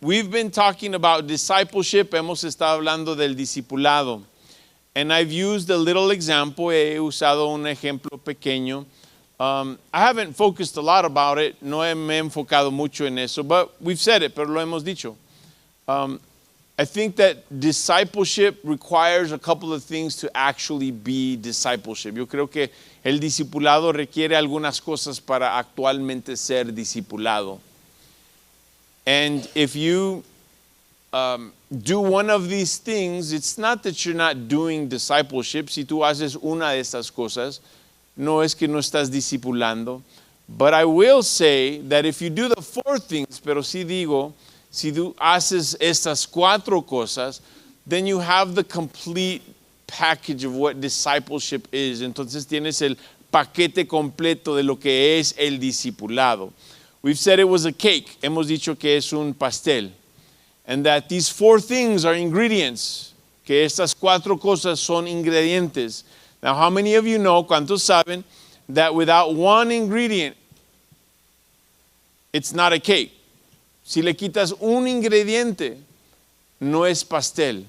We've been talking about discipleship. Hemos estado hablando del discipulado. And I've used a little example. He usado un ejemplo pequeño. I haven't focused a lot about it. No me he enfocado mucho en eso. But we've said it, pero lo hemos dicho. I think that discipleship requires a couple of things to actually be discipleship. Yo creo que el discipulado requiere algunas cosas para actualmente ser discipulado. And if you do one of these things, it's not that you're not doing discipleship. Si tú haces una de estas cosas, no es que no estás discipulando. But I will say that if you do the four things, pero si digo, si tú haces estas cuatro cosas, then you have the complete package of what discipleship is. Entonces tienes el paquete completo de lo que es el discipulado. We've said it was a cake. Hemos dicho que es un pastel. And that these four things are ingredients. Que estas cuatro cosas son ingredientes. Now, how many of you know, cuántos saben, that without one ingredient, it's not a cake? Si le quitas un ingrediente, no es pastel.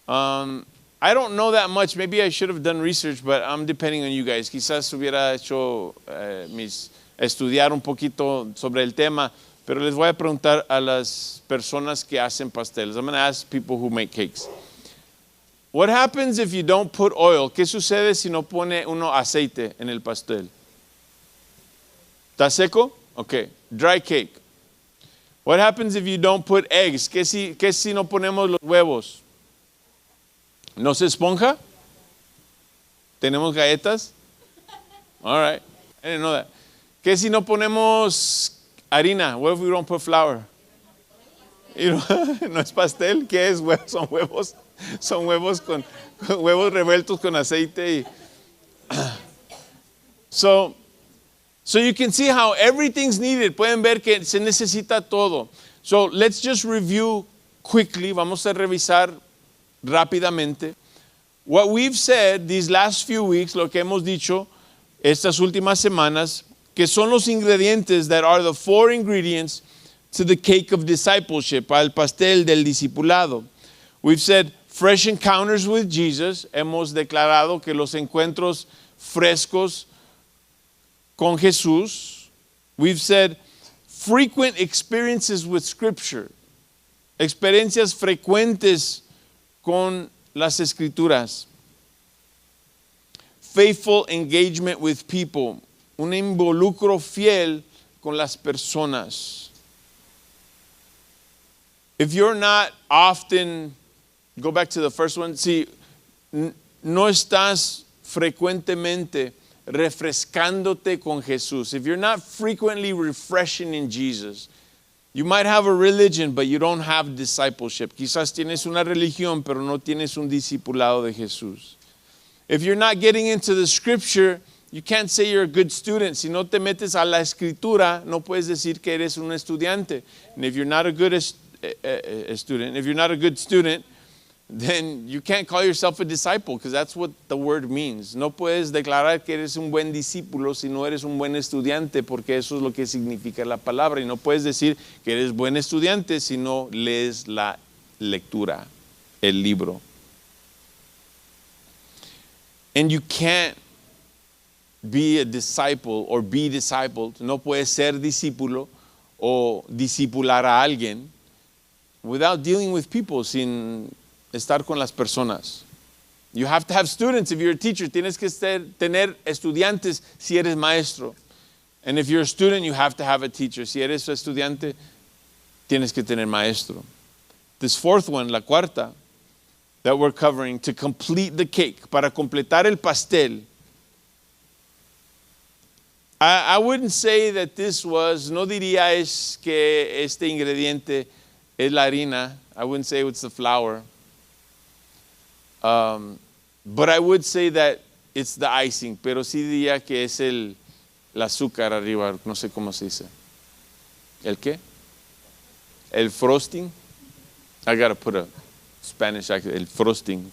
I don't know that much. Maybe I should have done research, but I'm depending on you guys. Quizás hubiera hecho estudiar un poquito sobre el tema, pero les voy a preguntar a las personas que hacen pasteles. I'm going to ask people who make cakes. What happens if you don't put oil? ¿Qué sucede si no pone uno aceite en el pastel? ¿Está seco? Okay. Dry cake. What happens if you don't put eggs? ¿Qué si no ponemos los huevos? ¿No se esponja? ¿Tenemos galletas? All right. I didn't know that. ¿Qué si no ponemos harina? What if we don't put flour? ¿No es pastel? ¿Qué es? Son huevos. Son huevos con huevos revueltos con aceite. So you can see how everything's needed. Pueden ver que se necesita todo. So let's just review quickly. Vamos a revisar rápidamente. What we've said these last few weeks, lo que hemos dicho estas últimas semanas, que son los ingredientes that are the four ingredients to the cake of discipleship, al pastel del discipulado. We've said fresh encounters with Jesus. Hemos declarado que los encuentros frescos con Jesús. We've said frequent experiences with Scripture. Experiencias frecuentes con las Escrituras. Faithful engagement with people. Un involucro fiel con las personas. If you're not often, go back to the first one, si no estás frecuentemente refrescándote con Jesús, if you're not frequently refreshing in Jesus, you might have a religion, but you don't have discipleship. Quizás tienes una religión, pero no tienes un discipulado de Jesús. If you're not getting into the Scripture, you can't say you're a good student. Si no te metes a la Escritura, no puedes decir que eres un estudiante. And if you're not a good student, if you're not a good student, then you can't call yourself a disciple, because that's what the word means. No puedes declarar que eres un buen discípulo si no eres un buen estudiante, porque eso es lo que significa la palabra. Y no puedes decir que eres buen estudiante si no lees la lectura, el libro. And you can't be a disciple or be discipled. No puedes ser discípulo o discipular a alguien without dealing with people, sin estar con las personas. You have to have students if you're a teacher. Tienes que tener estudiantes si eres maestro. And if you're a student, you have to have a teacher. Si eres estudiante, tienes que tener maestro. This fourth one, la cuarta, that we're covering, to complete the cake, para completar el pastel. I wouldn't say that this was, no diría es que este ingrediente es la harina. I wouldn't say it's the flour. But I would say that it's the icing. Pero sí diría que es el azúcar arriba. No sé cómo se dice. ¿El qué? El frosting. I gotta put a Spanish accent. El frosting.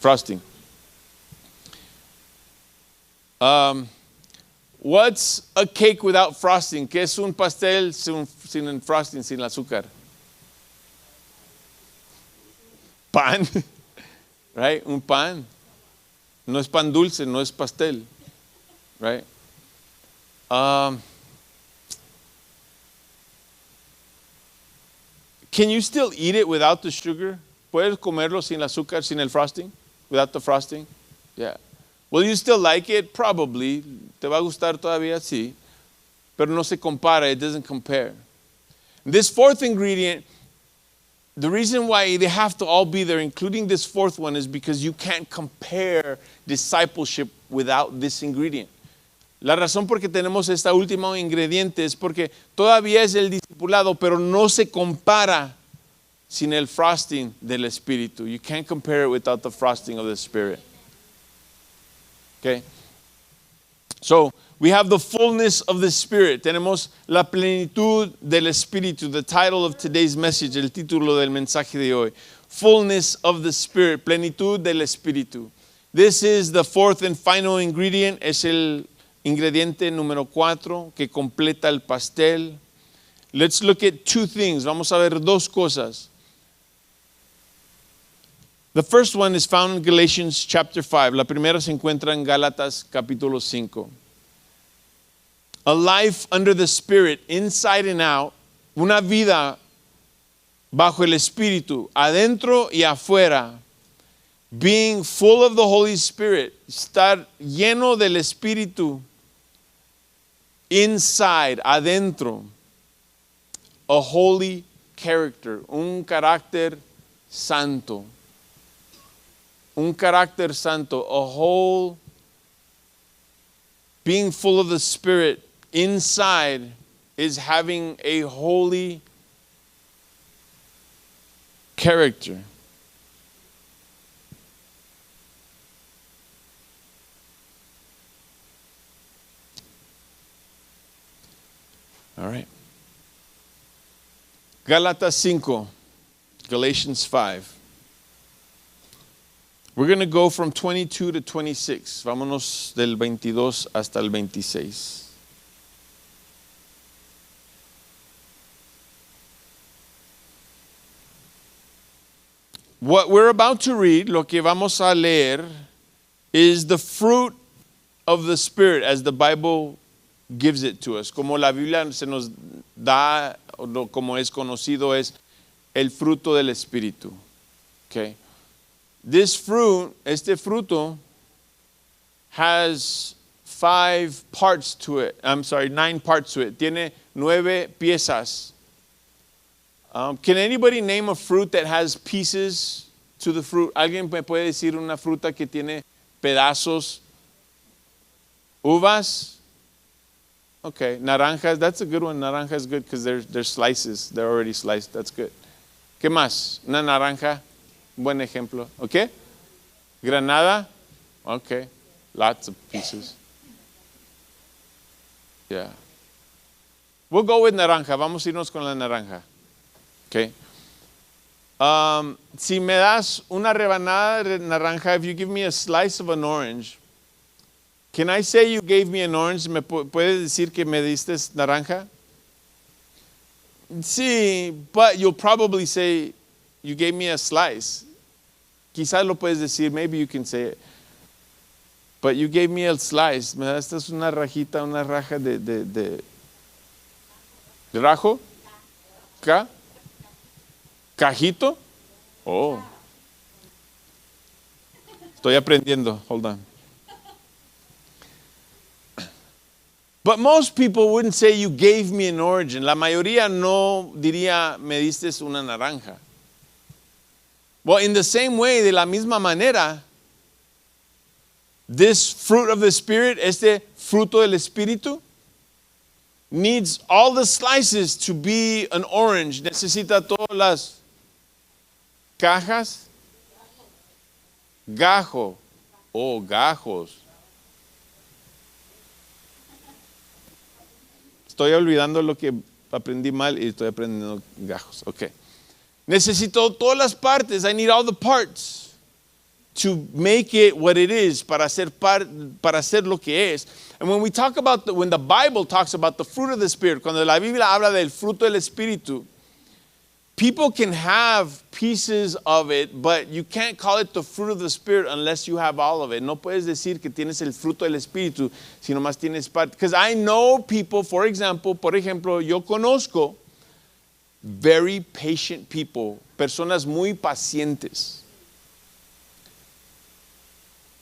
What's a cake without frosting? ¿Qué es un pastel sin frosting, sin azúcar? pan, right? Un pan. No es pan dulce, no es pastel, right? Can you still eat it without the sugar? ¿Puedes comerlo sin el azúcar, sin el frosting? Without the frosting? Yeah. Will you still like it? Probably. ¿Te va a gustar todavía? Sí. Pero no se compara. It doesn't compare. This fourth ingredient, the reason why they have to all be there, including this fourth one, is because you can't compare discipleship without this ingredient. La razón por que tenemos esta última ingrediente es porque todavía es el discipulado, pero no se compara sin el frosting del Espíritu. You can't compare it without the frosting of the Spirit. Okay? So, we have the fullness of the Spirit. Tenemos la plenitud del Espíritu. The title of today's message, el título del mensaje de hoy. Fullness of the Spirit. Plenitud del Espíritu. This is the fourth and final ingredient. Es el ingrediente número 4 que completa el pastel. Let's look at two things. Vamos a ver dos cosas. The first one is found in Galatians chapter 5. La primera se encuentra en Gálatas capítulo 5. A life under the Spirit, inside and out. Una vida bajo el Espíritu, adentro y afuera. Being full of the Holy Spirit. Estar lleno del Espíritu. Inside, adentro. A holy character. Un carácter santo. Un carácter santo. A whole being full of the Spirit inside is having a holy character. All right. Gálatas 5, Galatians 5. We're going to go from 22 to 26. Vámonos del 22 hasta el 26. What we're about to read, lo que vamos a leer, is the fruit of the Spirit as the Bible gives it to us. Como la Biblia se nos da, o como es conocido, es el fruto del Espíritu. Okay. This fruit, este fruto, has 9 parts to it. Tiene 9 piezas. Can anybody name a fruit that has pieces to the fruit? ¿Alguien me puede decir una fruta que tiene pedazos? Uvas? Okay, naranjas, that's a good one. Naranja is good because they're slices. They're already sliced. That's good. ¿Qué más? Una naranja. Buen ejemplo. Okay? Granada? Okay. Lots of pieces. Yeah. We'll go with naranja. Vamos a irnos con la naranja. Okay. Si me das una rebanada de naranja, if you give me a slice of an orange, can I say you gave me an orange? ¿Me puedes decir que me diste naranja? Sí, but you'll probably say you gave me a slice. Quizás lo puedes decir, maybe you can say it. But you gave me a slice. ¿Me das una rajita, una raja de rajo? ¿Cajito? Oh. Estoy aprendiendo. Hold on. But most people wouldn't say you gave me an orange. La mayoría no diría me diste una naranja. Well, in the same way, de la misma manera, this fruit of the Spirit, este fruto del Espíritu, needs all the slices to be an orange. Necesita todas las cajas. Gajo. Oh, gajos. Estoy olvidando lo que aprendí mal y estoy aprendiendo gajos. Okay. Necesito todas las partes. I need all the parts to make it what it is, para hacer lo que es. And when we talk about, when the Bible talks about the fruit of the Spirit, cuando la Biblia habla del fruto del Espíritu, people can have pieces of it, but you can't call it the fruit of the Spirit unless you have all of it. No puedes decir que tienes el fruto del Espíritu si nomás tienes parte. Because I know people, por ejemplo, yo conozco very patient people, personas muy pacientes.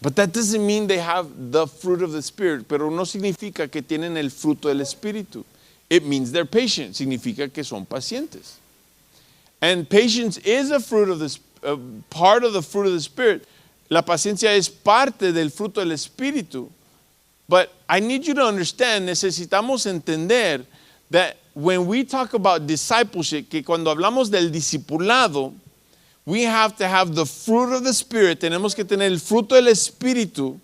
But that doesn't mean they have the fruit of the Spirit. Pero no significa que tienen el fruto del Espíritu. It means they're patient. Significa que son pacientes. And patience is a fruit of the part of the fruit of the Spirit. La paciencia es parte del fruto del Espíritu. But I need you to understand, necesitamos entender that when we talk about discipleship, que cuando hablamos del discipulado, we have to have the fruit of the Spirit. Tenemos que tener el fruto del Espíritu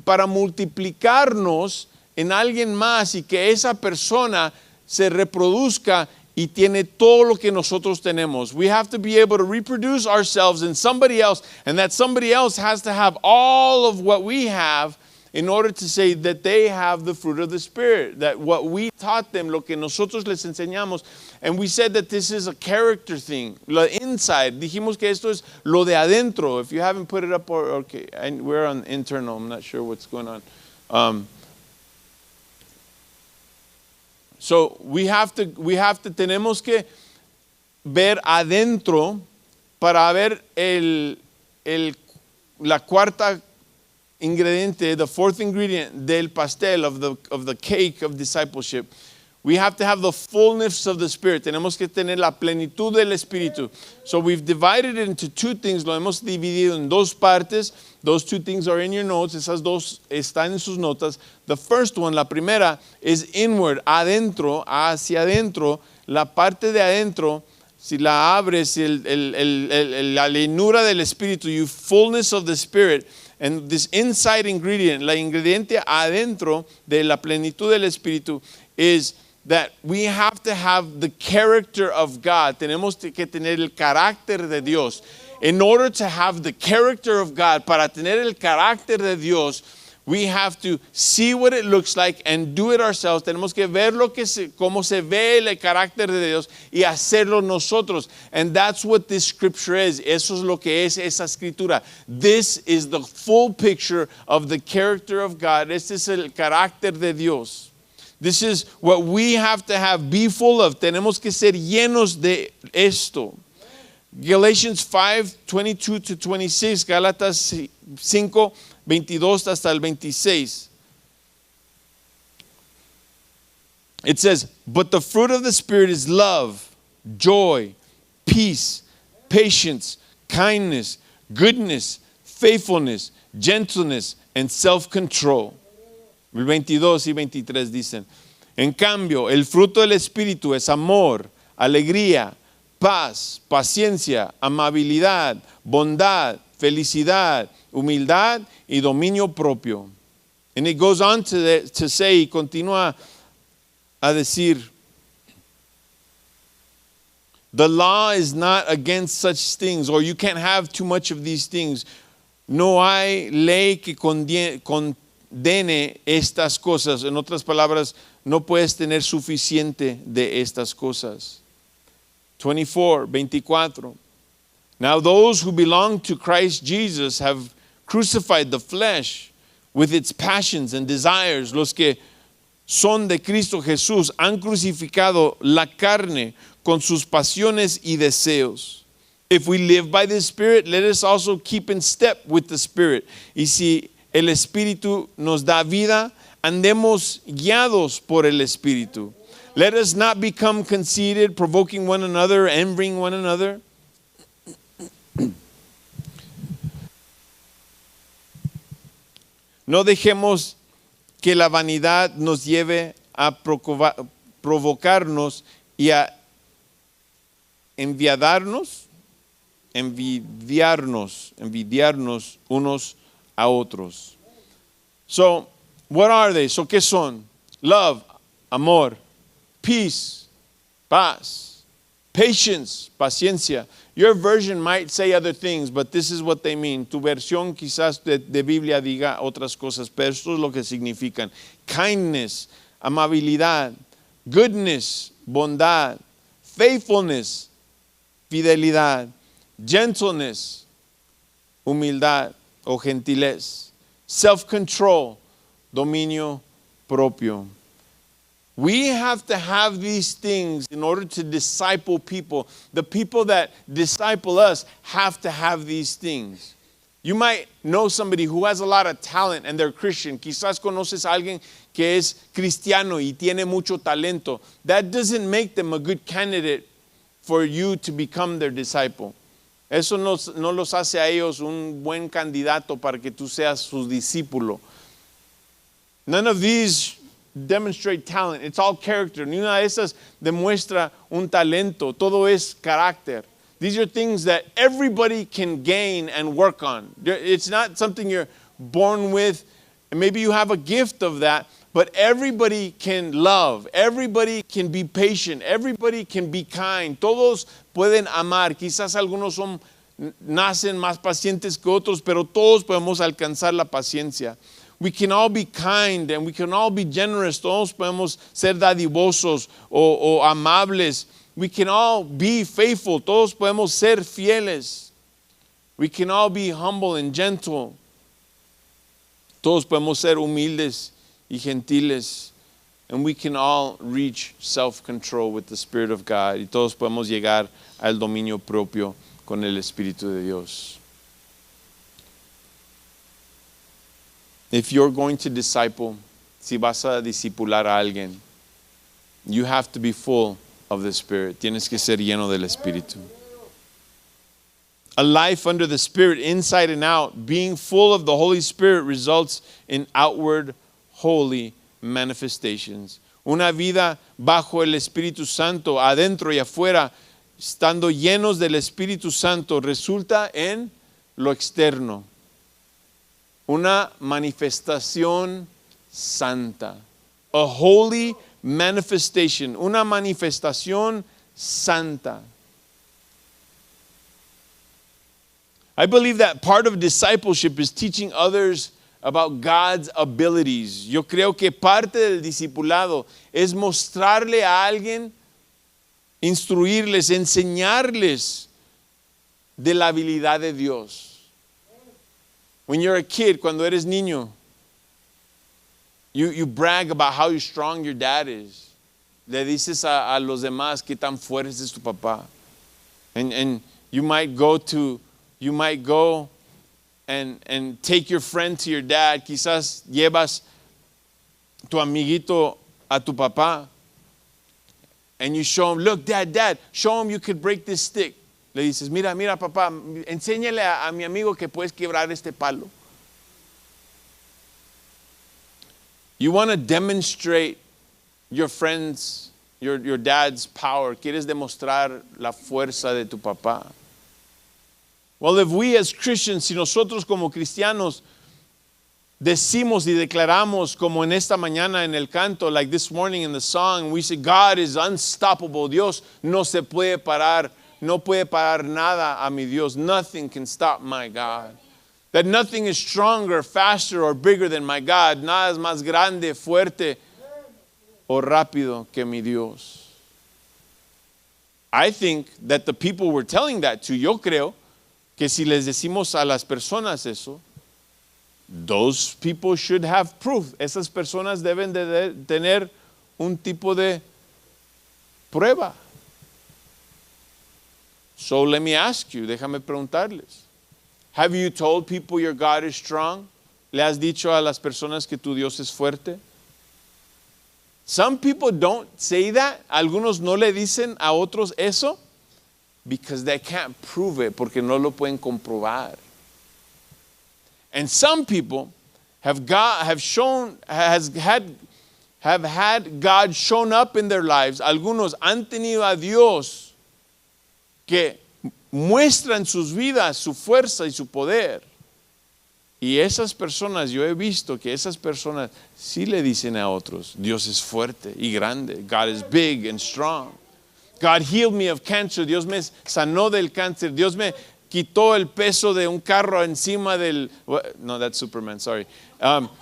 para multiplicarnos en alguien más y que esa persona se reproduzca y tiene todo lo que nosotros tenemos. We have to be able to reproduce ourselves in somebody else, and that somebody else has to have all of what we have in order to say that they have the fruit of the Spirit, that what we taught them, lo que nosotros les enseñamos. And we said that this is a character thing, lo inside. Dijimos que esto es lo de adentro. If you haven't put it up, okay, and we're on internal, I'm not sure what's going on. So tenemos que ver adentro para ver la cuarta ingrediente, the fourth ingredient del pastel of the cake of discipleship. We have to have the fullness of the Spirit. Tenemos que tener la plenitud del Espíritu. So we've divided it into two things. Lo hemos dividido en dos partes. Those two things are in your notes. Esas dos están en sus notas. The first one, la primera, is inward, adentro, hacia adentro. La parte de adentro, si la abres, la llenura del Espíritu, you fullness of the Spirit. And this inside ingredient, la ingrediente adentro de la plenitud del Espíritu, is that we have to have the character of God. Tenemos que tener el carácter de Dios. In order to have the character of God, para tener el carácter de Dios, we have to see what it looks like and do it ourselves. Tenemos que ver cómo se ve el carácter de Dios y hacerlo nosotros. And that's what this scripture is. Eso es lo que es esa escritura. This is the full picture of the character of God. Este es el carácter de Dios. This is what we have to have, be full of. Tenemos que ser llenos de esto. Galatians 5:22 to 26, Gálatas 5:22 hasta el 26. It says, but the fruit of the Spirit is love, joy, peace, patience, kindness, goodness, faithfulness, gentleness, and self-control. El 22 y 23 dicen, en cambio, el fruto del Espíritu es amor, alegría, paz, paciencia, amabilidad, bondad, felicidad, humildad y dominio propio. And it goes on to say, y continúa a decir, the law is not against such things, or you can't have too much of these things. No hay ley que condene estas cosas. En otras palabras, no puedes tener suficiente de estas cosas. 24. Now those who belong to Christ Jesus have crucified the flesh with its passions and desires. Los que son de Cristo Jesús han crucificado la carne con sus pasiones y deseos. If we live by the Spirit, let us also keep in step with the Spirit. Y si el Espíritu nos da vida, andemos guiados por el Espíritu. Let us not become conceited, provoking one another, envying one another. No dejemos que la vanidad nos lleve a provocarnos y a envidiarnos unos a otros. So, what are they? So, ¿qué son? Love, amor, peace, paz, patience, paciencia. Your version might say other things, but this is what they mean. Tu versión quizás de Biblia diga otras cosas, pero esto es lo que significan. Kindness, amabilidad, goodness, bondad, faithfulness, fidelidad, gentleness, humildad o gentilez, self-control, dominio propio. We have to have these things in order to disciple people. The people that disciple us have to have these things. You might know somebody who has a lot of talent and they're Christian. Quizás conoces a alguien que es cristiano y tiene mucho talento. That doesn't make them a good candidate for you to become their disciple. Eso no los hace a ellos un buen candidato para que tú seas su discípulo. None of these demonstrate talent. It's all character. Ni una de esas demuestra un talento. Todo es carácter. These are things that everybody can gain and work on. It's not something you're born with. And maybe you have a gift of that, but everybody can love. Everybody can be patient. Everybody can be kind. Todos pueden amar. Quizás algunos nacen más pacientes que otros, pero todos podemos alcanzar la paciencia. We can all be kind and we can all be generous. Todos podemos ser dadivosos o amables. We can all be faithful. Todos podemos ser fieles. We can all be humble and gentle. Todos podemos ser humildes y gentiles. And we can all reach self-control with the Spirit of God. Y todos podemos llegar al dominio propio con el Espíritu de Dios. If you're going to disciple, si vas a discipular a alguien, you have to be full of the Spirit. Tienes que ser lleno del Espíritu. A life under the Spirit, inside and out, being full of the Holy Spirit results in outward holy manifestations. Una vida bajo el Espíritu Santo, adentro y afuera, estando llenos del Espíritu Santo, resulta en lo externo. Una manifestación santa. A holy manifestation. Una manifestación santa. I believe that part of discipleship is teaching others about God's abilities. Yo creo que parte del discipulado es mostrarle a alguien, instruirles, enseñarles de la habilidad de Dios. When you're a kid, cuando eres niño, you brag about how strong your dad is. Le dices a los demás qué tan fuerte es tu papá. And you might go and take your friend to your dad. Quizás llevas tu amiguito a tu papá. And you show him, look, dad, show him you could break this stick. Le dices, mira, papá, enséñale a mi amigo que puedes quebrar este palo. You want to demonstrate your friends, your dad's power. Quieres demostrar la fuerza de tu papá. Well, if we as Christians, si nosotros como cristianos decimos y declaramos como en esta mañana en el canto, like this morning in the song, we say, God is unstoppable. Dios no se puede parar. No puede parar nada a mi Dios. Nothing can stop my God. That nothing is stronger, faster, or bigger than my God. Nada es más grande, fuerte o rápido que mi Dios. I think that the people we're telling that to, yo creo que si les decimos a las personas eso, those people should have proof. Esas personas deben de tener un tipo de prueba. So let me ask you, déjame preguntarles. Have you told people your God is strong? ¿Le has dicho a las personas que tu Dios es fuerte? Some people don't say that. Algunos no le dicen a otros eso because they can't prove it, porque no lo pueden comprobar. And some people have had God shown up in their lives. Algunos han tenido a Dios que muestra en sus vidas su fuerza y su poder. Y esas personas, yo he visto que esas personas sí le dicen a otros, Dios es fuerte y grande. God is big and strong. God healed me of cancer. Dios me sanó del cáncer. Dios me quitó el peso de un carro encima del... No, that's Superman, sorry. God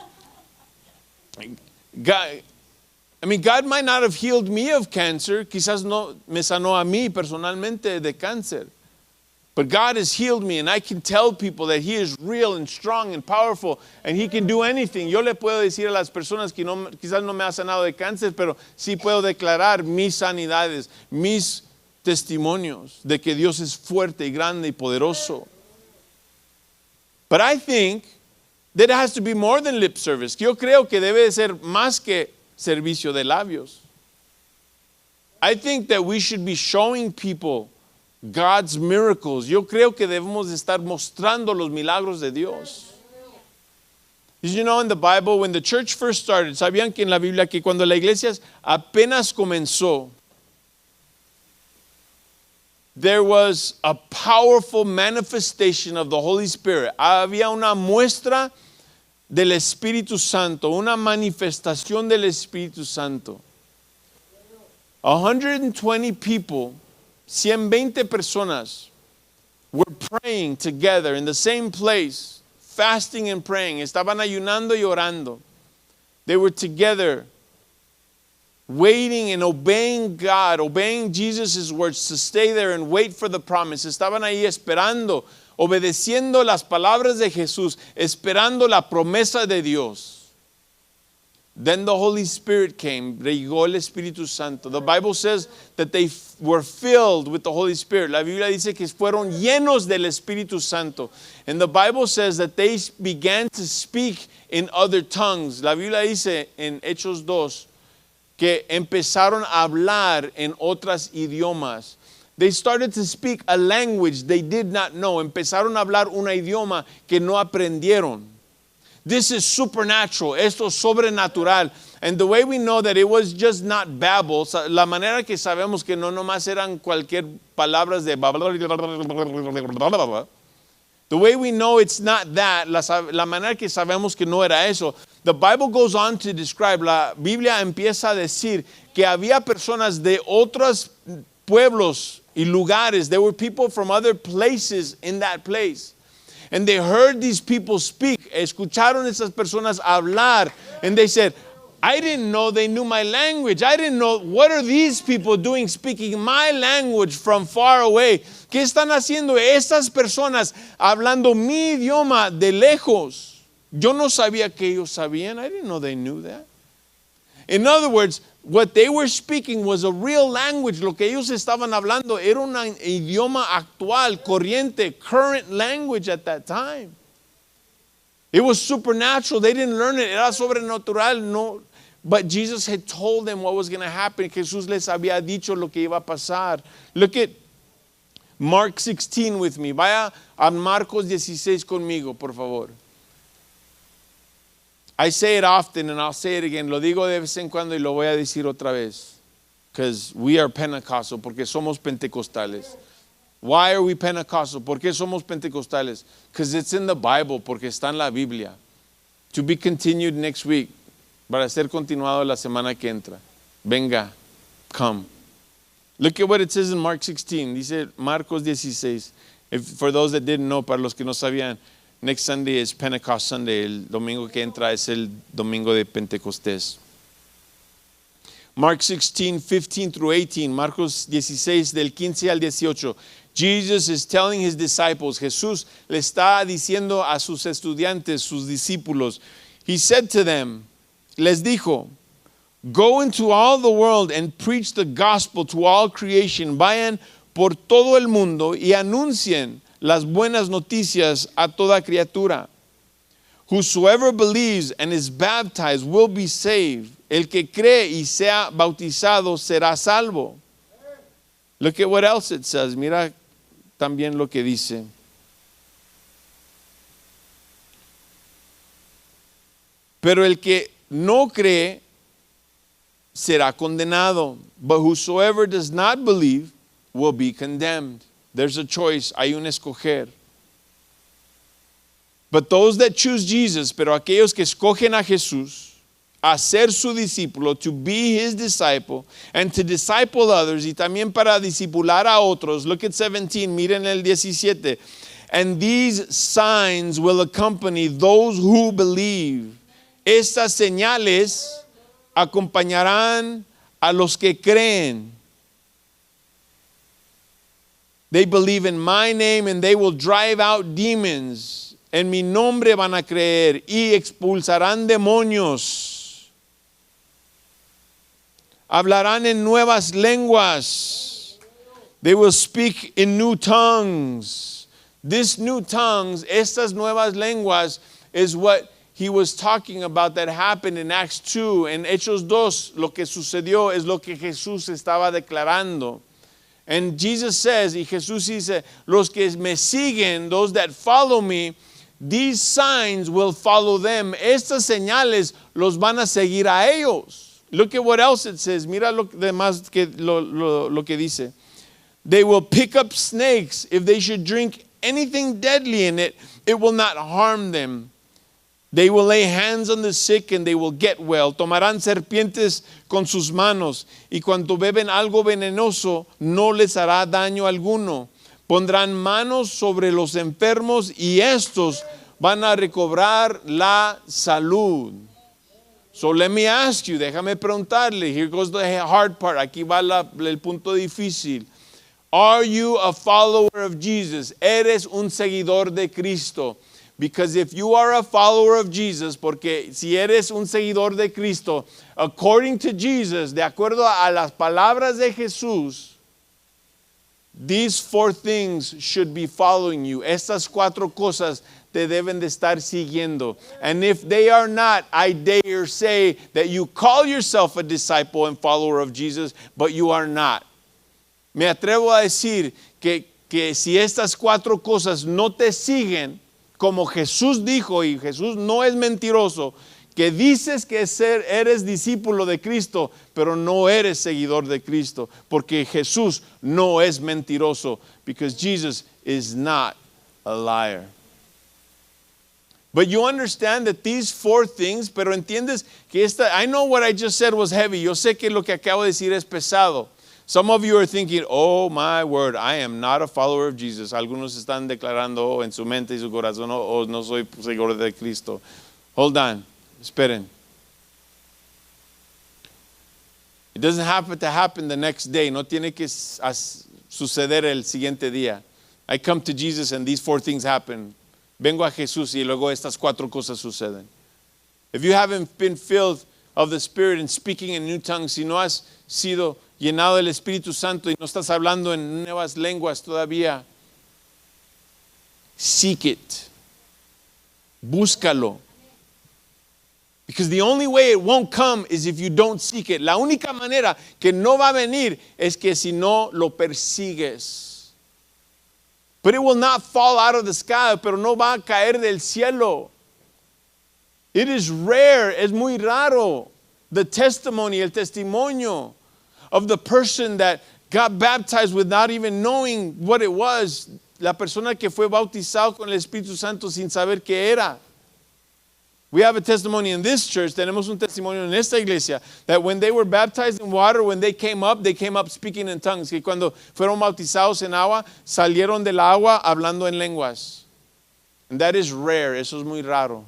might not have healed me of cancer. Quizás no me sanó a mí personalmente de cáncer. But God has healed me, and I can tell people that He is real and strong and powerful, and He can do anything. Yo le puedo decir a las personas que quizás no me ha sanado de cáncer, pero sí puedo declarar mis sanidades, mis testimonios de que Dios es fuerte y grande y poderoso. But I think that it has to be more than lip service. Yo creo que debe de ser más que servicio de labios. I think that we should be showing people God's miracles. Yo creo que debemos de estar mostrando los milagros de Dios. Did you know in the Bible, when the church first started, ¿sabían que en la Biblia que cuando la iglesia apenas comenzó, there was a powerful manifestation of the Holy Spirit? Había una muestra del Espíritu Santo, una manifestación del Espíritu Santo. 120 people, 120 personas were praying together in the same place, fasting and praying. Estaban ayunando y orando. They were together, waiting and obeying God, obeying Jesus' words to stay there and wait for the promise. Estaban ahí esperando, obedeciendo las palabras de Jesús, esperando la promesa de Dios. Then the Holy Spirit came. Llegó el Espíritu Santo. The Bible says that they were filled with the Holy Spirit. La Biblia dice que fueron llenos del Espíritu Santo. And the Bible says that they began to speak in other tongues. La Biblia dice en Hechos 2 que empezaron a hablar en otros idiomas. They started to speak a language they did not know. Empezaron a hablar un idioma que no aprendieron. This is supernatural. Esto es sobrenatural. And the way we know that it was just not babble, la manera que sabemos que no nomás eran cualquier palabras de the way we know it's not that, la manera que sabemos que no era eso. The Bible goes on to describe, la Biblia empieza a decir que había personas de otros pueblos y lugares. There were people from other places in that place. And they heard these people speak. Escucharon esas personas hablar. And they said, I didn't know they knew my language. I didn't know, what are these people doing speaking my language from far away? ¿Qué están haciendo estas personas hablando mi idioma de lejos? Yo no sabía que ellos sabían. I didn't know they knew that. In other words, what they were speaking was a real language. Lo que ellos estaban hablando era un idioma actual, corriente, current language at that time. It was supernatural. They didn't learn it. Era sobrenatural. No. But Jesus had told them what was going to happen. Jesús les había dicho lo que iba a pasar. Look at Mark 16 with me. Vaya a Marcos 16 conmigo, por favor. I say it often and I'll say it again. Lo digo de vez en cuando y lo voy a decir otra vez. Because we are Pentecostal, porque somos pentecostales. Why are we Pentecostal? ¿Por qué somos pentecostales? Because it's in the Bible, porque está en la Biblia. To be continued next week. Para ser continuado la semana que entra. Venga, come. Look at what it says in Mark 16. Dice Marcos 16. For those that didn't know, para los que no sabían, next Sunday is Pentecost Sunday. El domingo que entra es el domingo de Pentecostés. Mark 16, 15 through 18. Marcos 16 del 15 al 18. Jesus is telling his disciples. Jesús le está diciendo a sus estudiantes, sus discípulos. He said to them, les dijo, go into all the world and preach the gospel to all creation. Vayan por todo el mundo y anuncien las buenas noticias a toda criatura. Whosoever believes and is baptized will be saved. El que cree y sea bautizado será salvo. Look at what else it says. Mira también lo que dice. Pero el que no cree será condenado. But whosoever does not believe will be condemned. There's a choice. Hay un escoger. But those that choose Jesus, pero aquellos que escogen a Jesús, a ser su discípulo, to be his disciple, and to disciple others, y también para discipular a otros. Look at 17, miren el 17. And these signs will accompany those who believe. Estas señales acompañarán a los que creen. They believe in my name and they will drive out demons. En mi nombre van a creer y expulsarán demonios. Hablarán en nuevas lenguas. They will speak in new tongues. This new tongues, estas nuevas lenguas, is what he was talking about that happened in Acts 2. En Hechos 2, lo que sucedió es lo que Jesús estaba declarando. And Jesus says, y Jesús dice, los que me siguen, those that follow me, these signs will follow them. Estas señales los van a seguir a ellos. Look at what else it says. Mira lo demás que lo que dice. They will pick up snakes. If they should drink anything deadly in it, it will not harm them. They will lay hands on the sick and they will get well. Tomarán serpientes con sus manos y cuando beben algo venenoso no les hará daño alguno. Pondrán manos sobre los enfermos y estos van a recobrar la salud. So let me ask you, déjame preguntarle, here goes the hard part, aquí va el punto difícil. Are you a follower of Jesus? ¿Eres un seguidor de Cristo? Because if you are a follower of Jesus, porque si eres un seguidor de Cristo, according to Jesus, de acuerdo a las palabras de Jesús, these four things should be following you. Estas cuatro cosas te deben de estar siguiendo. And if they are not, I dare say that you call yourself a disciple and follower of Jesus, but you are not. Me atrevo a decir que si estas cuatro cosas no te siguen, como Jesús dijo, y Jesús no es mentiroso, que dices que eres discípulo de Cristo, pero no eres seguidor de Cristo, porque Jesús no es mentiroso, because Jesus is not a liar. But you understand that these four things, pero entiendes que I know what I just said was heavy. Yo sé que lo que acabo de decir es pesado. Some of you are thinking, oh my word, I am not a follower of Jesus. Algunos están declarando en su mente y su corazón, oh, no soy seguidor de Cristo. Hold on, esperen. It doesn't have to happen the next day. No tiene que suceder el siguiente día. I come to Jesus and these four things happen. Vengo a Jesús y luego estas cuatro cosas suceden. If you haven't been filled of the Spirit and speaking in new tongues, si no has sido llenado del Espíritu Santo y no estás hablando en nuevas lenguas todavía, seek it. Búscalo. Because the only way it won't come is if you don't seek it. La única manera que no va a venir es que si no lo persigues. But it will not fall out of the sky, pero no va a caer del cielo. It is rare, es muy raro, the testimony, el testimonio of the person that got baptized without even knowing what it was. La persona que fue bautizado con el Espíritu Santo sin saber qué era. We have a testimony in this church, tenemos un testimonio en esta iglesia, that when they were baptized in water, when they came up speaking in tongues. Que cuando fueron bautizados en agua, salieron del agua hablando en lenguas. And that is rare, eso es muy raro.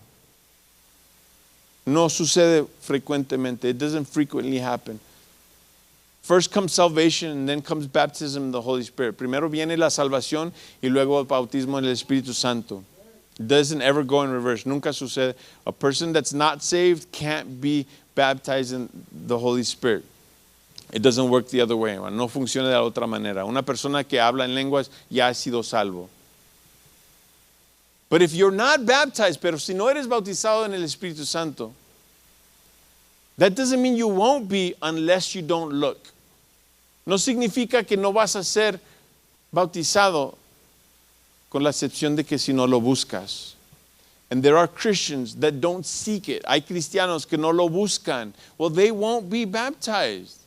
No sucede frecuentemente. It doesn't frequently happen. First comes salvation and then comes baptism in the Holy Spirit. Primero viene la salvación y luego el bautismo en el Espíritu Santo. It doesn't ever go in reverse. Nunca sucede. A person that's not saved can't be baptized in the Holy Spirit. It doesn't work the other way. No funciona de la otra manera. Una persona que habla en lenguas ya ha sido salvo. But if you're not baptized, pero si no eres bautizado en el Espíritu Santo, that doesn't mean you won't be unless you don't look. No significa que no vas a ser bautizado con la excepción de que si no lo buscas. And there are Christians that don't seek it. Hay cristianos que no lo buscan. Well, they won't be baptized.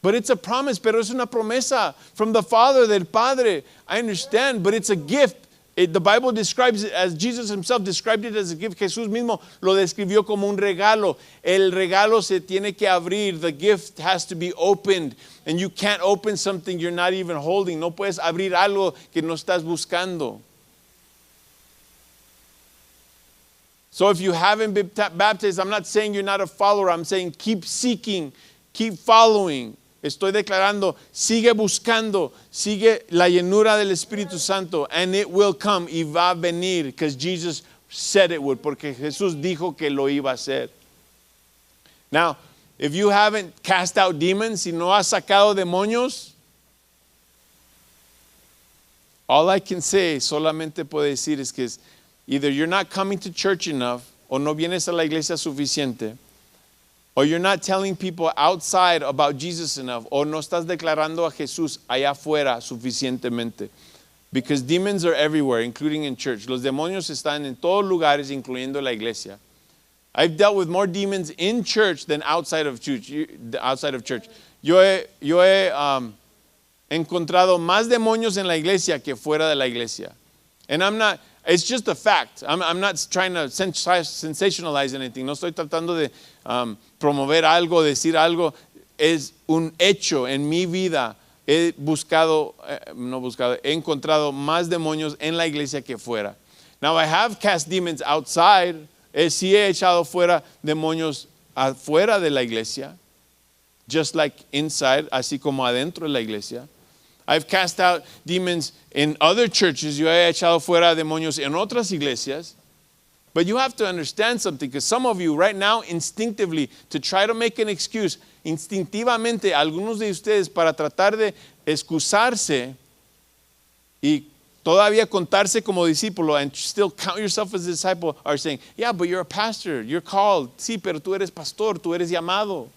But it's a promise, pero es una promesa from the Father, del Padre. I understand, but it's a gift. The Bible describes it as Jesus himself described it as a gift. Jesús mismo lo describió como un regalo. El regalo se tiene que abrir. The gift has to be opened. And you can't open something you're not even holding. No puedes abrir algo que no estás buscando. So if you haven't been baptized, I'm not saying you're not a follower. I'm saying keep seeking, keep following. estoy declarando, sigue buscando, sigue la llenura del Espíritu Santo, and it will come, y va a venir, because Jesus said it would, porque Jesús dijo que lo iba a hacer. Now, if you haven't cast out demons, si no has sacado demonios, all I can say, solamente puedo decir es que either you're not coming to church enough, o no vienes a la iglesia suficiente, or you're not telling people outside about Jesus enough, o no estás declarando a Jesús allá afuera suficientemente. Because demons are everywhere, including in church. Los demonios están en todos lugares, incluyendo la iglesia. I've dealt with more demons in church than outside of church. Yo he encontrado más demonios en la iglesia que fuera de la iglesia. And it's just a fact. I'm not trying to sensationalize anything. No estoy tratando de promover algo, decir algo. Es un hecho en mi vida. He encontrado más demonios en la iglesia que fuera. Now I have cast demons outside. Sí he echado fuera demonios afuera de la iglesia. Just like inside, así como adentro de la iglesia. I've cast out demons in other churches. Yo he echado fuera demonios en otras iglesias. But you have to understand something, because some of you right now, instinctively, to try to make an excuse, instintivamente, algunos de ustedes, para tratar de excusarse y todavía contarse como discípulo and still count yourself as a disciple, are saying, yeah, but you're a pastor, you're called. Sí, pero tú eres pastor, tú eres llamado.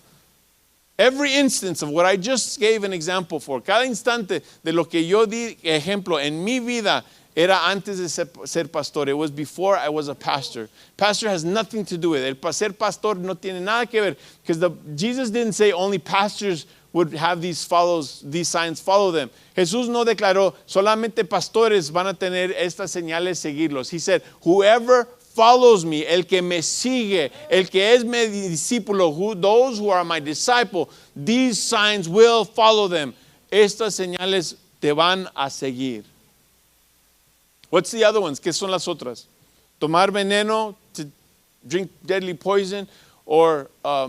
Every instance of what I just gave an example for, cada instante de lo que yo di ejemplo en mi vida, era antes de ser pastor. It was before I was a pastor. Pastor has nothing to do with it. El ser pastor no tiene nada que ver. Because Jesus didn't say only pastors would have these signs follow them. Jesús no declaró solamente pastores van a tener estas señales seguirlos. He said, whoever follows me, el que me sigue, el que es mi discípulo, those who are my disciple, these signs will follow them. Estas señales te van a seguir. What's the other ones? ¿Qué son las otras? Tomar veneno, to drink deadly poison, or o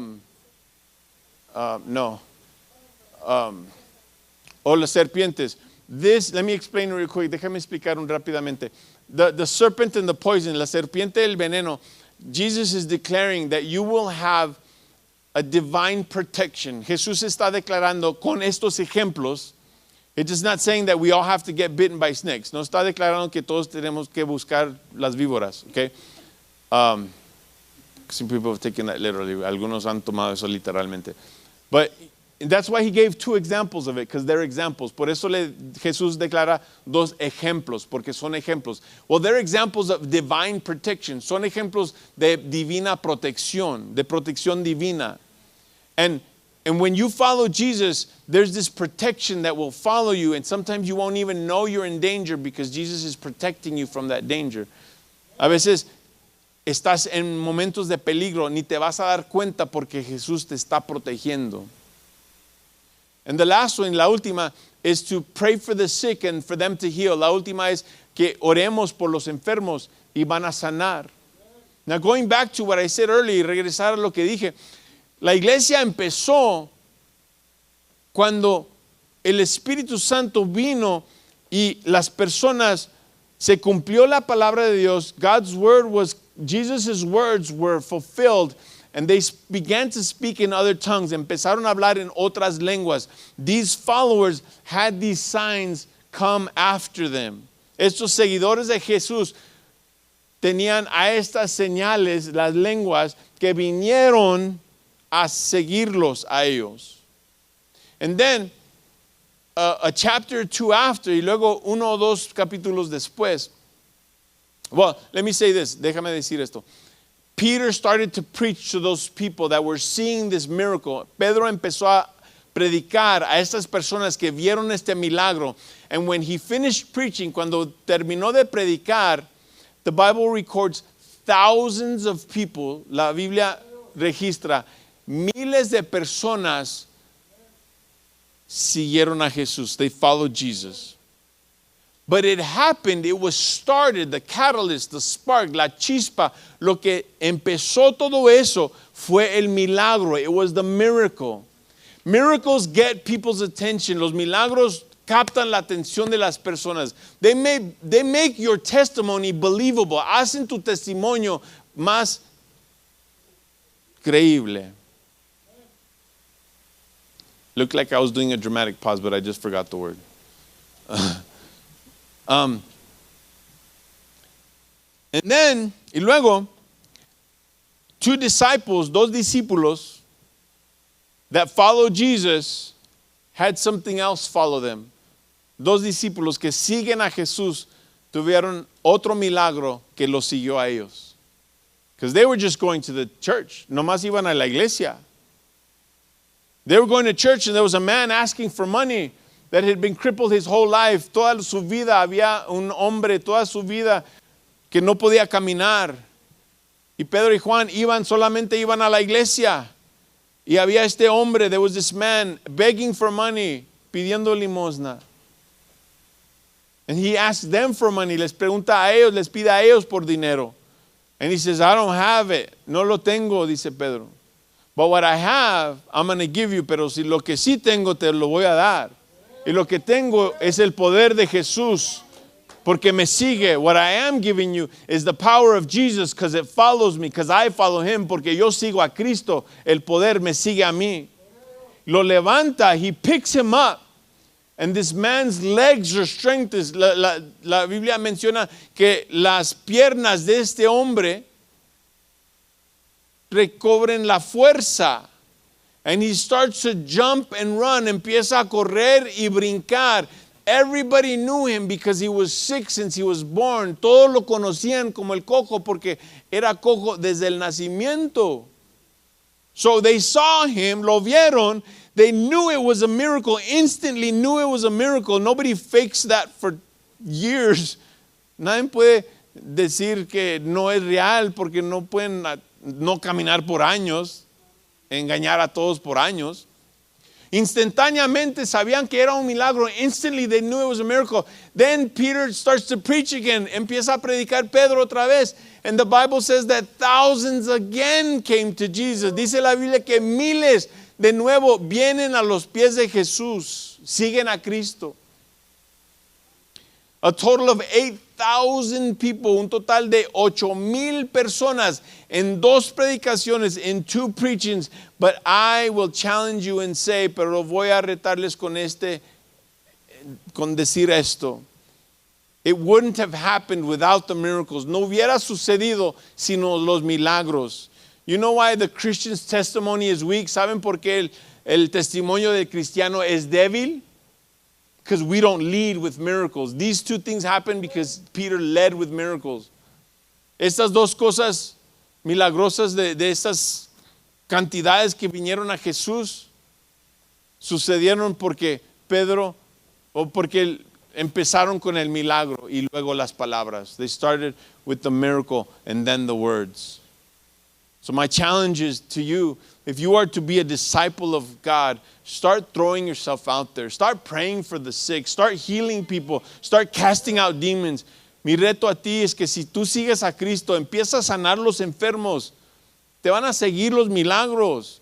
las serpientes. Let me explain real quick. Déjame explicar rápidamente. The serpent and the poison, la serpiente y el veneno. Jesus is declaring that you will have a divine protection. Jesús está declarando con estos ejemplos. It is not saying that we all have to get bitten by snakes. No está declarando que todos tenemos que buscar las víboras. Okay? Some people have taken that literally. Algunos han tomado eso literalmente. But that's why he gave two examples of it, because they're examples. Por eso Jesús declara dos ejemplos, porque son ejemplos. Well, they're examples of divine protection. Son ejemplos de divina protección, de protección divina. And when you follow Jesus, there's this protection that will follow you, and sometimes you won't even know you're in danger because Jesus is protecting you from that danger. A veces estás en momentos de peligro, ni te vas a dar cuenta porque Jesús te está protegiendo. And the last one, la última, is to pray for the sick and for them to heal. La última es que oremos por los enfermos y van a sanar. Now going back to what I said earlier, y regresar a lo que dije, la iglesia empezó cuando el Espíritu Santo vino y las personas, se cumplió la palabra de Dios. Jesus' words were fulfilled, and they began to speak in other tongues. Empezaron a hablar en otras lenguas. These followers had these signs come after them. Estos seguidores de Jesús tenían a estas señales, las lenguas, que vinieron a seguirlos a ellos. And then, a chapter or two after, y luego uno o dos capítulos después. Well, let me say this. Déjame decir esto. Peter started to preach to those people that were seeing this miracle. Pedro empezó a predicar a estas personas que vieron este milagro. And when he finished preaching, cuando terminó de predicar, the Bible records thousands of people. La Biblia registra miles de personas siguieron a Jesús. They followed Jesus. But it happened, it was started, the catalyst, the spark, la chispa, lo que empezó todo eso fue el milagro. It was the miracle. Miracles get people's attention. Los milagros captan la atención de las personas. They make your testimony believable. Hacen tu testimonio más creíble. Looked like I was doing a dramatic pause, but I just forgot the word. And then, y luego, dos discípulos that followed Jesus had something else follow them. Dos discípulos que siguen a Jesús tuvieron otro milagro que los siguió a ellos. Because they were just going to the church. Nomás iban a la iglesia. They were going to church and there was a man asking for money that had been crippled his whole life. Toda su vida había un hombre, toda su vida que no podía caminar. Y Pedro y Juan solamente iban a la iglesia. Y había este hombre, there was this man begging for money, pidiendo limosna. And he asked them for money, les pregunta a ellos, les pide a ellos por dinero. And he says, I don't have it, no lo tengo, dice Pedro. But what I have, I'm going to give you, pero si lo que sí tengo te lo voy a dar. Y lo que tengo es el poder de Jesús, porque me sigue. What I am giving you is the power of Jesus, because it follows me, because I follow him, porque yo sigo a Cristo. El poder me sigue a mí. Lo levanta, he picks him up. And this man's legs are strengthened. La Biblia menciona que las piernas de este hombre recobren la fuerza. And he starts to jump and run. Empieza a correr y brincar. Everybody knew him because he was sick since he was born. Todos lo conocían como el cojo porque era cojo desde el nacimiento. So they saw him, lo vieron. They knew it was a miracle, instantly knew it was a miracle. Nobody fakes that for years. Nadie puede decir que no es real porque no pueden no caminar por años, engañar a todos por años. Instantáneamente sabían que era un milagro. Instantly they knew it was a miracle. Then Peter starts to preach again. Empieza a predicar Pedro otra vez. And the Bible says that thousands again came to Jesus. Dice la Biblia que miles de nuevo vienen a los pies de Jesús, siguen a Cristo. A total of 8,000 people, un total de 8,000 personas en dos predicaciones, in two preachings. But I will challenge you and say, pero voy a retarles con decir esto. It wouldn't have happened without the miracles. No hubiera sucedido sino los milagros. You know why the Christian's testimony is weak? ¿Saben por qué el testimonio del cristiano es débil? Because we don't lead with miracles. These two things happen because Peter led with miracles. Estas dos cosas milagrosas de estas cantidades que vinieron a Jesús sucedieron porque Pedro o porque empezaron con el milagro y luego las palabras. They started with the miracle and then the words. So my challenge is to you, if you are to be a disciple of God, start throwing yourself out there. Start praying for the sick. Start healing people. Start casting out demons. Mi reto a ti es que si tú sigues a Cristo, empieza a sanar los enfermos. Te van a seguir los milagros,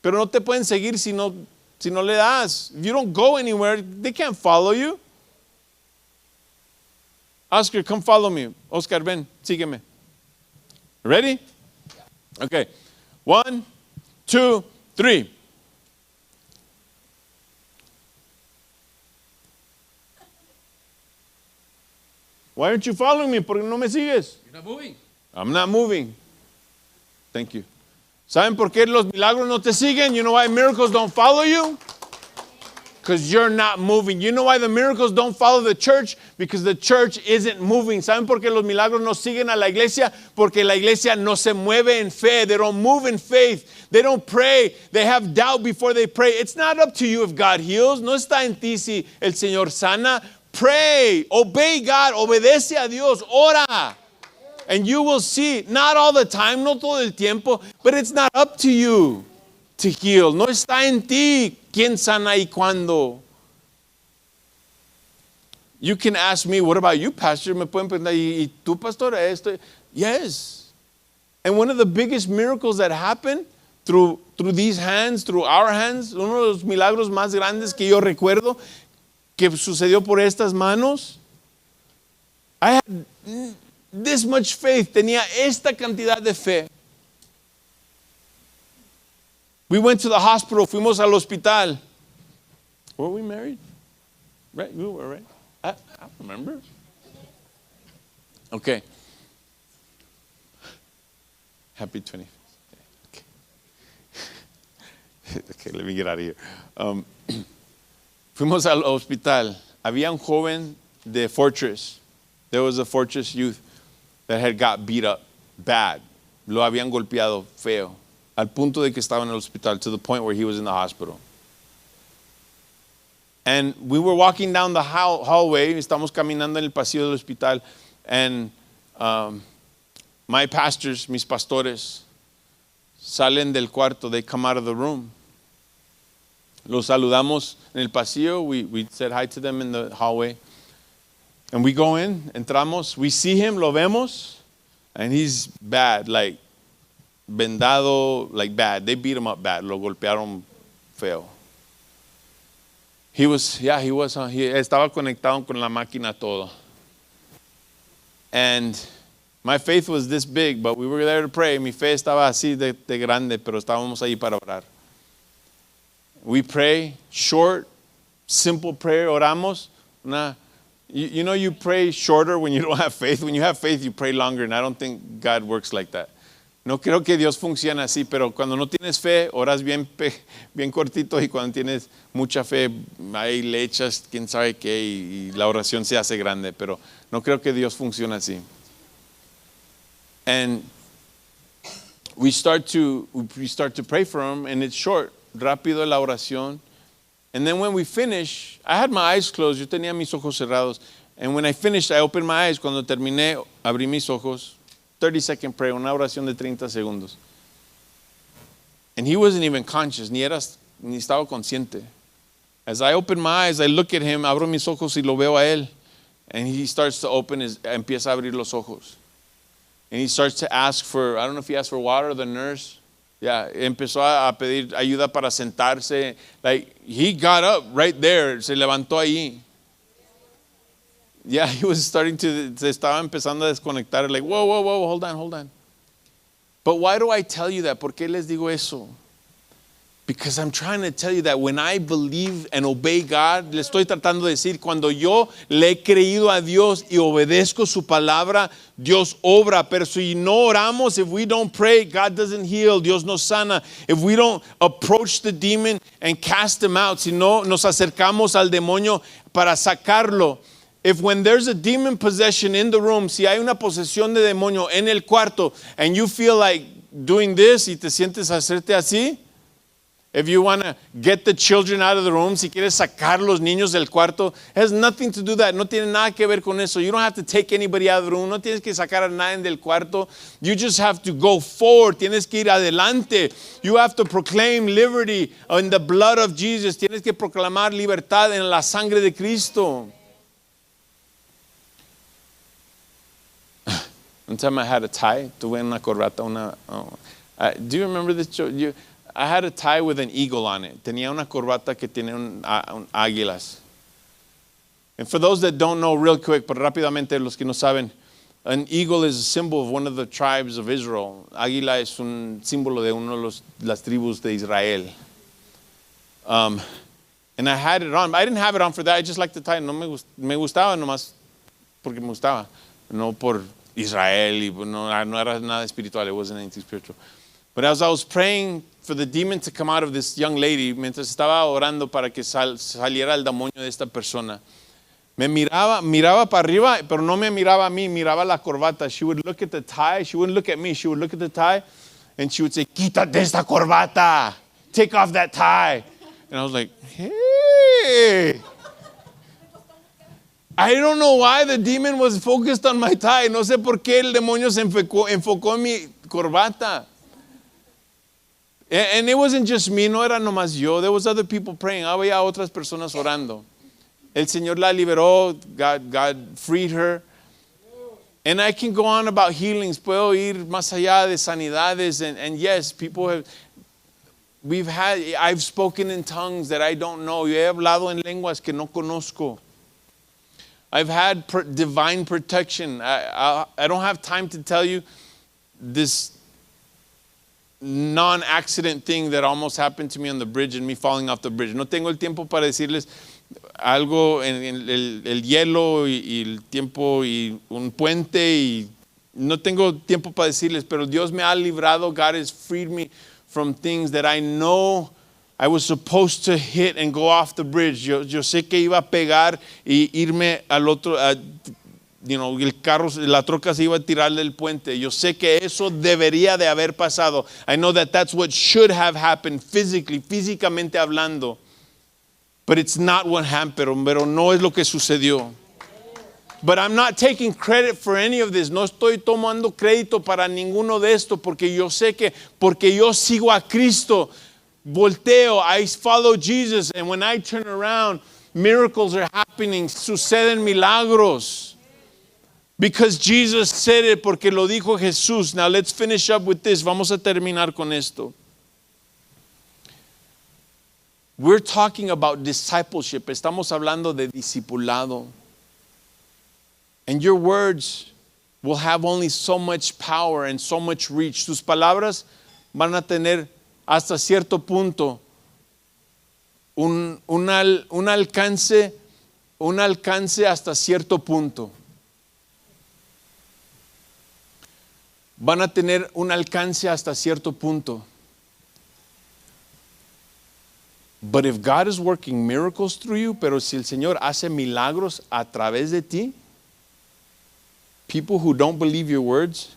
pero no te pueden seguir si no le das. If you don't go anywhere, they can't follow you. Oscar, come follow me. Oscar, ven, sígueme. Ready? Okay, 1, 2, 3. Why aren't you following me? ¿Por qué no me sigues? You're not moving. I'm not moving. Thank you. ¿Saben por qué los milagros no te siguen? You know why miracles don't follow you? Because you're not moving. You know why the miracles don't follow the church? Because the church isn't moving. ¿Saben por qué los milagros no siguen a la iglesia? Porque la iglesia no se mueve en fe. They don't move in faith. They don't pray. They have doubt before they pray. It's not up to you if God heals. No está en ti si el Señor sana. Pray. Obey God. Obedece a Dios. Ora. And you will see, not all the time, no todo el tiempo, but it's not up to you to heal. No está en ti quién sana y cuándo. You can ask me, what about you, pastor? Me pueden preguntar, ¿y tú, pastor? Yes. And one of the biggest miracles that happened through these hands, through our hands, uno de los milagros más grandes que yo recuerdo que sucedió por estas manos. I had this much faith, tenía esta cantidad de fe. We went to the hospital, fuimos al hospital. Were we married? Right, we were, right? I remember. Okay. Happy 25th. Okay, let me get out of here. Fuimos al hospital. Había un joven de Fortress. There was a Fortress youth that had got beat up bad. Lo habían golpeado feo. Al punto de que estaba en el hospital, to the point where he was in the hospital. And we were walking down the hallway. Estamos caminando en el pasillo del hospital. And my pastors, mis pastores, salen del cuarto. They come out of the room. Los saludamos en el pasillo. We said hi to them in the hallway. And we go in, entramos. We see him, lo vemos. And he's bad, like vendado, like bad. They beat him up bad. Lo golpearon feo. He estaba conectado con la máquina todo. And my faith was this big, but we were there to pray. Mi fe estaba así de grande, pero estábamos ahí para orar. We pray, short, simple prayer, oramos. You know you pray shorter when you don't have faith. When you have faith, you pray longer, and I don't think God works like that. No creo que Dios funciona así, pero cuando no tienes fe, oras bien cortito, y cuando tienes mucha fe, ahí le echas quién sabe qué y la oración se hace grande, pero no creo que Dios funcione así. And we start to pray for him, and it's short, rápido la oración. And then when we finish, I had my eyes closed, yo tenía mis ojos cerrados, and when I finished, I opened my eyes. Cuando terminé, abrí mis ojos. 30-second prayer, una oración de 30 segundos. And he wasn't even conscious, ni estaba consciente. As I open my eyes, I look at him, abro mis ojos y lo veo a él. And he starts to empieza a abrir los ojos. And he starts to ask for, I don't know if he asked for water or the nurse. Yeah, empezó a pedir ayuda para sentarse. Like, he got up right there, se levantó ahí. Yeah, he was se estaba empezando a desconectar. Like, whoa, hold on. But why do I tell you that? ¿Por qué les digo eso? Because I'm trying to tell you that when I believe and obey God, le estoy tratando de decir, cuando yo le he creído a Dios y obedezco su palabra, Dios obra. Pero si no oramos, if we don't pray, God doesn't heal, Dios no sana. If we don't approach the demon and cast him out, si no nos acercamos al demonio para sacarlo. If when there's a demon possession in the room, si hay una posesión de demonio en el cuarto, and you feel like doing this, y te sientes hacerte así, if you want to get the children out of the room, si quieres sacar los niños del cuarto, it has nothing to do that. No tiene nada que ver con eso. You don't have to take anybody out of the room. No tienes que sacar a nadie del cuarto. You just have to go forward. Tienes que ir adelante. You have to proclaim liberty in the blood of Jesus. Tienes que proclamar libertad en la sangre de Cristo. One time I had a tie. Tuve una corbata. Do you remember this? I had a tie with an eagle on it. Tenía una corbata que tiene un águilas. And for those that don't know, real quick, pero rápidamente los que no saben, an eagle is a symbol of one of the tribes of Israel. Águila es un símbolo de una de las tribus de Israel. And I had it on. I didn't have it on for that. I just liked the tie. No me gustaba nomás porque me gustaba. No por Israel. No era nada espiritual. It wasn't anything spiritual. But as I was praying for the demon to come out of this young lady, mientras estaba orando para que saliera el demonio de esta persona, me miraba para arriba, pero no me miraba a mí, miraba la corbata. She would look at the tie. She wouldn't look at me. She would look at the tie, and she would say, "Quítate esta corbata. Take off that tie." And I was like, hey. I don't know why the demon was focused on my tie. No sé por qué el demonio se enfocó en mi corbata. And it wasn't just me, no era nomás yo. There was other people praying. Había otras personas orando. El Señor la liberó. God freed her. And I can go on about healings. Puedo ir más allá de sanidades. And yes, people have. I've spoken in tongues that I don't know. Yo he hablado en lenguas que no conozco. I've had divine protection. I don't have time to tell you this non-accident thing that almost happened to me on the bridge and me falling off the bridge. No tengo el tiempo para decirles algo en el hielo y el tiempo y un puente y no tengo tiempo para decirles, pero Dios me ha librado. God has freed me from things that I know I was supposed to hit and go off the bridge. Yo sé que iba a pegar y irme al otro, el carro, la troca se iba a tirar del puente. Yo sé que eso debería de haber pasado. I know that that's what should have happened físicamente hablando. But it's not what happened, pero no es lo que sucedió. But I'm not taking credit for any of this. No estoy tomando crédito para ninguno de esto porque yo sé que porque yo sigo a Cristo, volteo, I follow Jesus, and when I turn around, miracles are happening, suceden milagros. Because Jesus said it, porque lo dijo Jesús. Now let's finish up with this. Vamos a terminar con esto. We're talking about discipleship. Estamos hablando de discipulado. And your words will have only so much power and so much reach. Tus palabras van a tener hasta cierto punto un alcance hasta cierto punto. Van a tener un alcance hasta cierto punto. But if God is working miracles through you, pero si el Señor hace milagros a través de ti, people who don't believe your words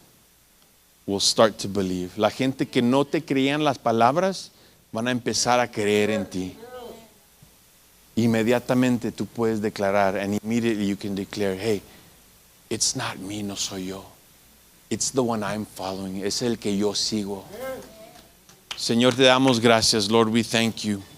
will start to believe. La gente que no te creían las palabras van a empezar a creer en ti. Inmediatamente tú puedes declarar, and immediately you can declare, hey, it's not me, no soy yo. It's the one I'm following. Es el que yo sigo. Señor, te damos gracias. Lord, we thank you.